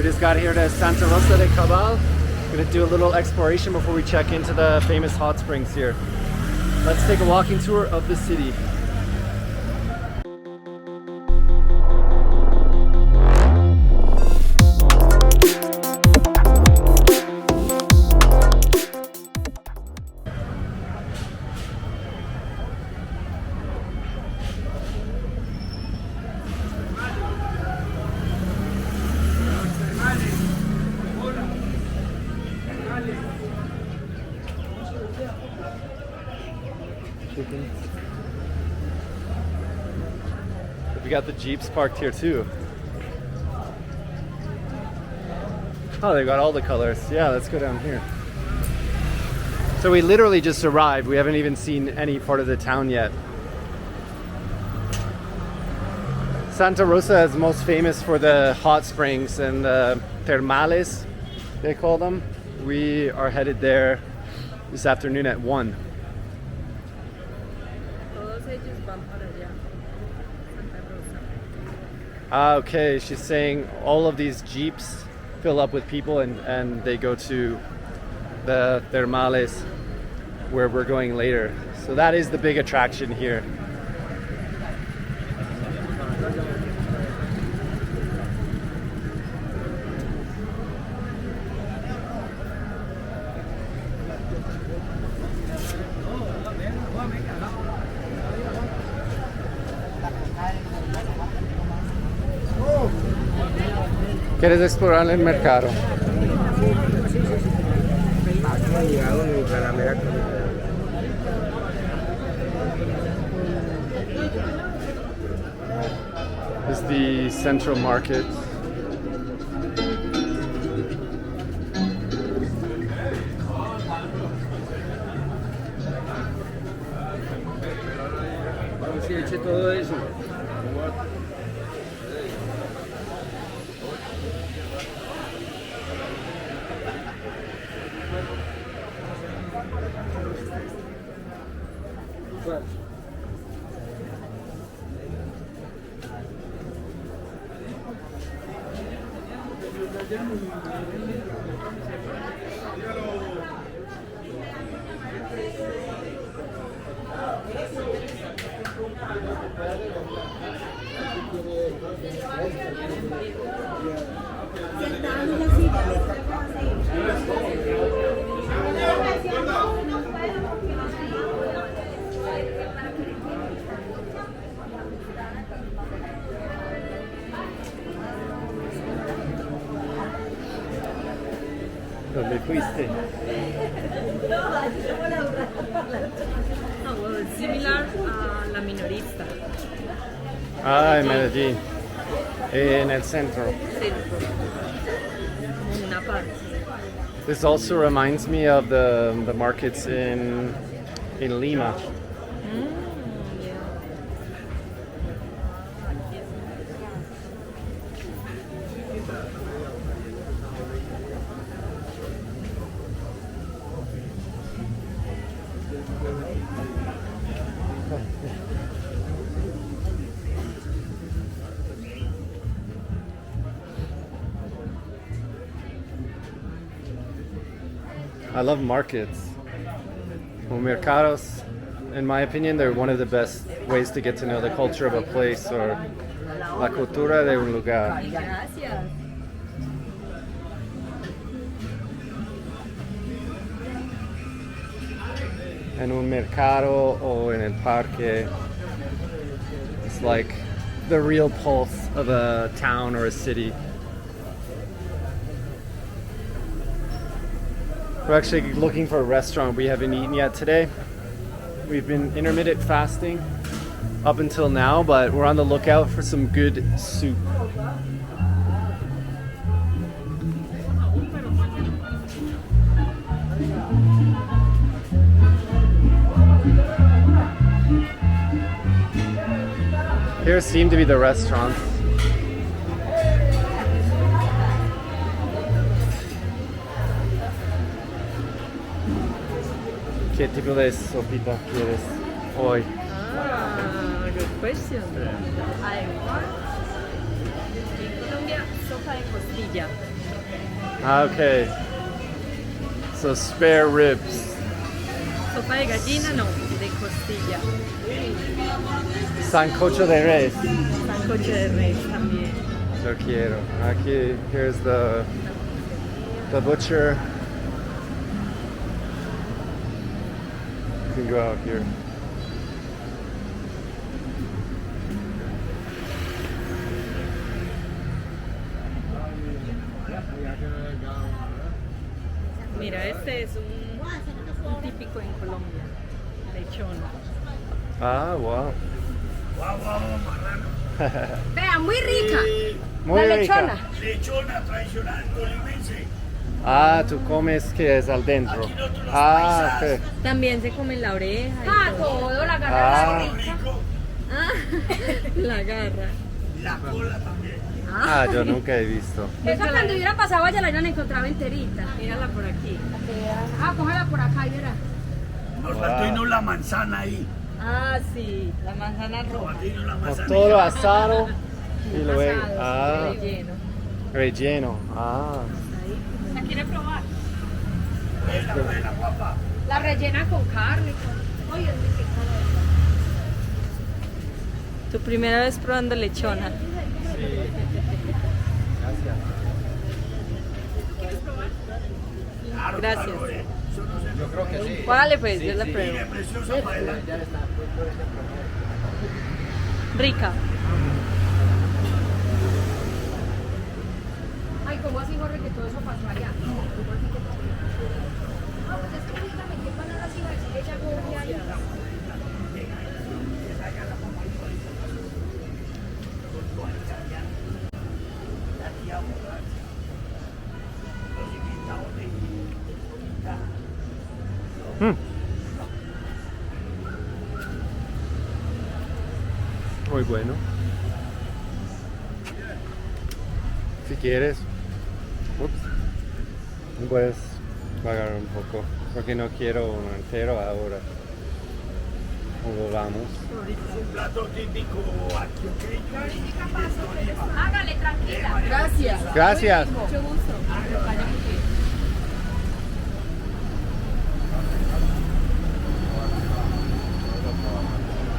We just got here to Santa Rosa de Cabal. Gonna do a little exploration before we check into the famous hot springs here. Let's take a walking tour of the city. We got the Jeeps parked here too. Oh, they got all the colors. Yeah, let's go down here. So we literally just arrived. We haven't even seen any part of the town yet. Santa Rosa is most famous for the hot springs and the thermales, they call them. We are headed there this afternoon at 1. Okay, she's saying all of these Jeeps fill up with people and they go to the thermales where we're going later. So that is the big attraction here. ¿Quieres explorar el mercado? This is the central market. ¿Dónde fuiste? Oh, well, it's similar a la minorista. Ah, en Medellín. En el centro. En una parte. This also reminds me of the markets in Lima. Yeah. I love markets. Well, mercados, in my opinion, they're one of the best ways to get to know the culture of a place or la cultura de un lugar. Gracias. En un mercado o en el parque, it's like the real pulse of a town or a city. We're actually looking for a restaurant we haven't eaten yet today. We've been intermittent fasting up until now, but we're on the lookout for some good soup. Here seem to be the restaurants. ¿Qué tipo de sopita quieres hoy? Ah, good question. I want in Colombia sopa de costilla. Ah, okay. So spare ribs. Sopa de gallina, no, de costilla. Sancocho de res. Sancocho de res también. Yo quiero. Aquí, here's the butcher. You can go out here. Mira, este es un típico en Colombia, lechona. Ah, wow. Vea, muy rica. Muy la rica. lechona. Lechona tradicional colimense. Ah, tú comes que es al dentro. Aquí nosotros los Ah, paisas. ok. También se come la oreja y Ah, todo. todo, la garra Ah. rica. Rico. La garra. La cola también. Ah, yo nunca he visto. Esa cuando hubiera pasado allá la hubieran encontrado enterita. Mírala por aquí. Ah, cógela por acá y verá. Nos Wow. faltó irnos la manzana ahí. Ah, sí, la manzana Nos roja. faltó irnos la Con manzana. todo asado y luego. Asado, Ah, Relleno. relleno. Ah. ¿La quiere probar? Buena, buena, guapa. La rellena con carne. Con... Oye, qué cara. Tu primera vez probando lechona. Claro, Gracias. claro, eso no se Yo creo que sí. Págale pues, yo la pruebo. mire, preciosa para adelante. Rica. Ay, ¿cómo así, Jorge, que todo eso pasó allá? ¿Cómo así que todo? No, pues es que dígame, ¿qué palabras iba a decir ella Jorge allá? Mm. Muy bueno. Si quieres, puedes pagar un poco, porque no quiero uno entero ahora. ¿Cómo vamos? Un plato típico antioqueño. Hágale, tranquila. Gracias. Gracias. Mucho gusto.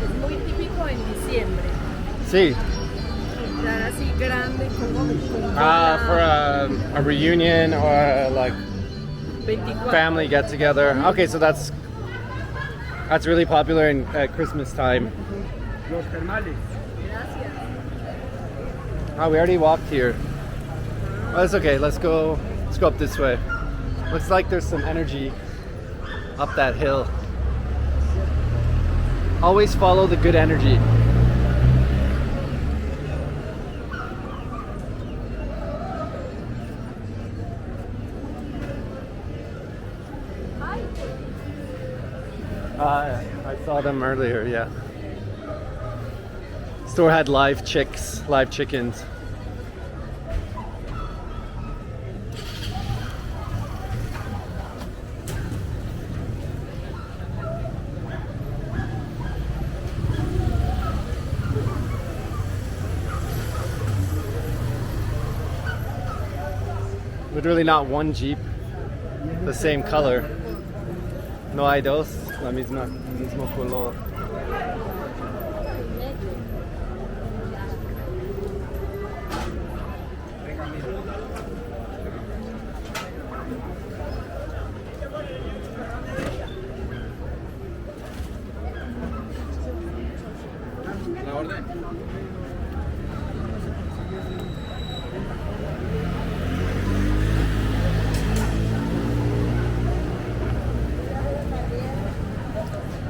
Es muy típico en diciembre. Sí. Entrar así grande con For a reunion or like 24. family get together. Okay, so that's really popular in at Christmas time. Los termales. Oh, we already walked here. Oh, that's okay. Let's go up this way. Looks like there's some energy up that hill. Always follow the good energy. I saw them earlier, yeah. Store had live chickens. Literally not one Jeep the same color. No hay dos, el mismo color. La orden.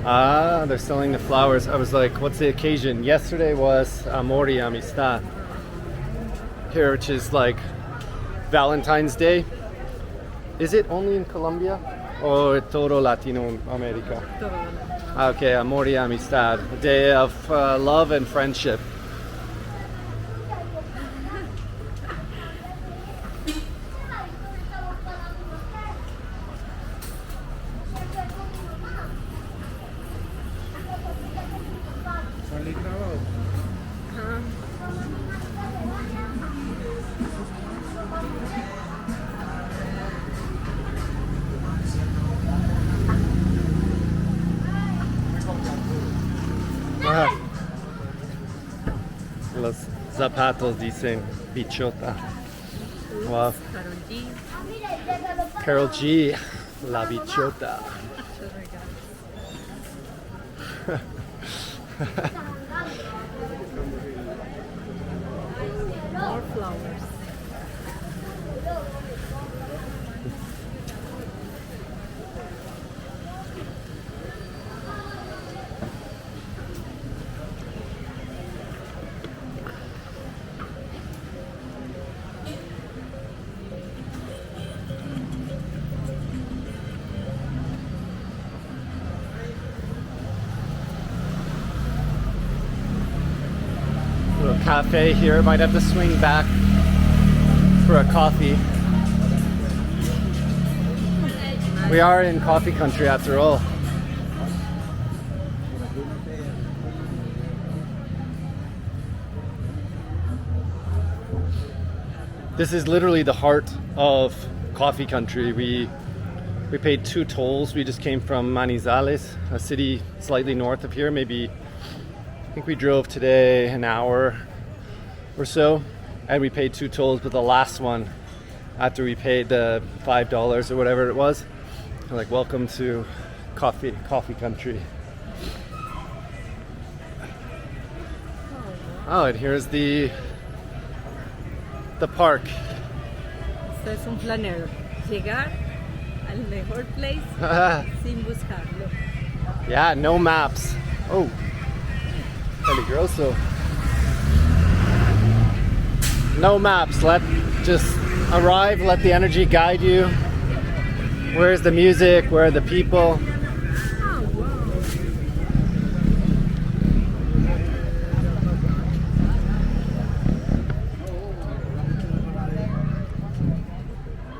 Ah, they're selling the flowers. I was like, what's the occasion? Yesterday was Amor y Amistad. Here, which is like Valentine's Day. Is it only in Colombia or todo Latino America? Okay, Amor y Amistad, a day of love and friendship. Los zapatos dicen bichota. Wow. Karol G. Carol G, la bichota. More flowers. Little cafe here. Might have to swing back for a coffee. We are in coffee country after all. This is literally the heart of coffee country. We paid 2 tolls. We just came from Manizales, a city slightly north of here. Maybe, I think we drove today an hour or so, and we paid 2 tolls, but the last one, after we paid the $5 or whatever it was, we're like, welcome to coffee country. Oh, and here's the park. Esto es un flaneur. Llegar al mejor place sin buscarlo. Yeah, no maps. Oh, peligroso. No maps. Just arrive, let the energy guide you. Where's the music? Where are the people? Oh, wow.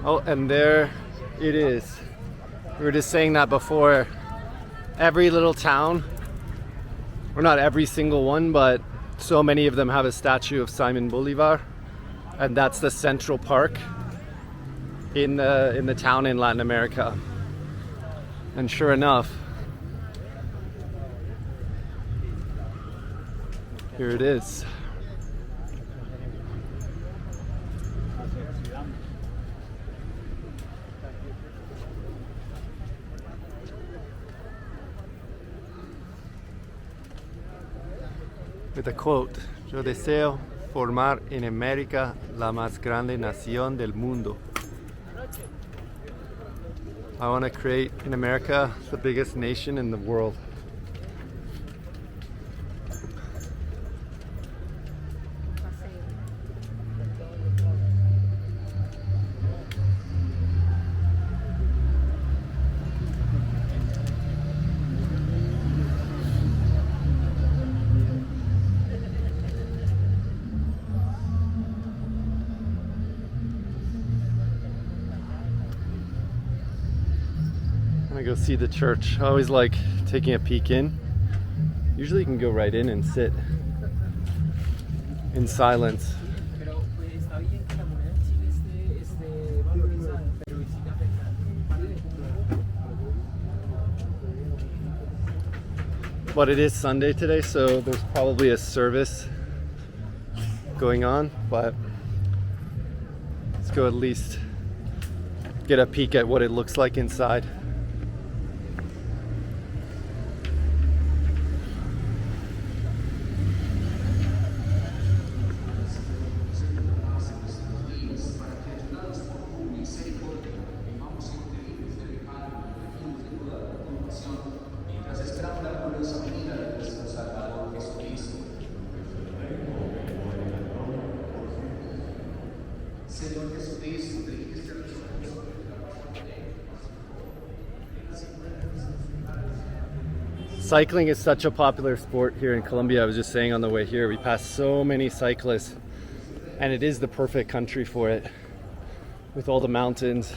Oh, and there it is. We were just saying that before. Every little town, or not every single one, but so many of them have a statue of Simon Bolivar, and that's the central park in the town in Latin America. And sure enough, here it is. With a quote, yo deseo formar en América la más grande nación del mundo. I want to create in America the biggest nation in the world. I'm gonna go see the church. I always like taking a peek in. Usually you can go right in and sit in silence. But it is Sunday today, so there's probably a service going on, but let's go at least get a peek at what it looks like inside. Cycling is such a popular sport here in Colombia. I was just saying on the way here, we pass so many cyclists, and it is the perfect country for it, with all the mountains.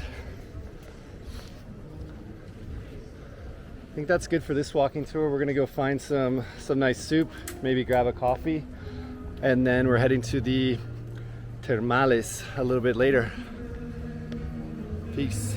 I think that's good for this walking tour. We're gonna go find some nice soup, maybe grab a coffee, and then we're heading to the termales a little bit later. Peace.